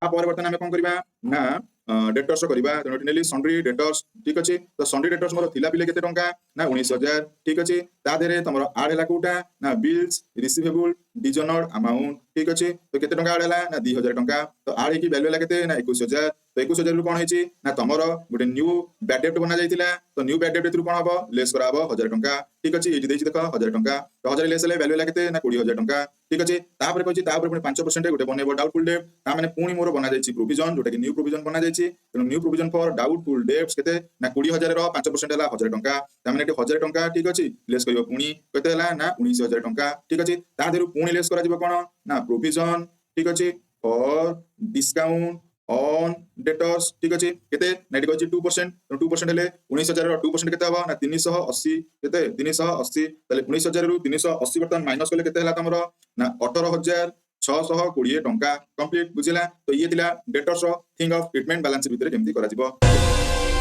पर बर्तमान आम कौन करवा ना डेटर्स करवा तेणु नेली सन्ड्री डेटर्स ठीक अच्छे तो सन्ड्री डेटर्स मोर थिला पिले केते टंका ना 19,000 ठीक अच्छे ता देहरे तुम आड है कोटा ना बिल्स रिसीवेबल डिजनर्ड अमाउंट ठीक अच्छे तो केते टंका आड है ना 2,000 टंका तो आड की वैल्यू है केते ना 21,000 तो 21,000 रु कौन है ना तुम गोटे न्यू बैड डेब्ट बना जाइतिला तो न्यू बैड डेब्ट कौन हम लेस करा 1,000 टंका ठीक अच्छे ये देख 1,000 टंका तो 1,000 लेस वैल्यू है केते ना 20,000 टंका ठीक अच्छे तापर कहछि तापर पुणी 5% गोटे बनैबो डाउटफुल डेब्ट ता माने पुणी मोर बना जाइछि प्रोविजन जोटा कि न्यू प्रोविजन बना जाइछि तेणु new provision for doubtful debts केते ना 20,000 रो 5% है 1,000 टंका ता माने 1,000 टंका ठीक अच्छे लेस करियो पुणी केते है ना 19,000 टंका ठीक अच्छे ता देरु पुणी लेस करा जिवो कोन ना प्रोविजन ठीक अच्छे फॉर डिस्काउंट ऑन डेटर्स ठीक अच्छे केते नेट कहछि 2% तो 2% हेले 19,000 रो 2% केते हबो ना 380 केते 380 तले 19,000 रु 380 बर्तमान माइनस कले केते हला तमरो ना 18,620 टंका कंप्लीट बुझिला तो ये थिला डेटर्स रो थिंग ऑफ ट्रीटमेंट बैलेंस भितर केमती करा जिवो।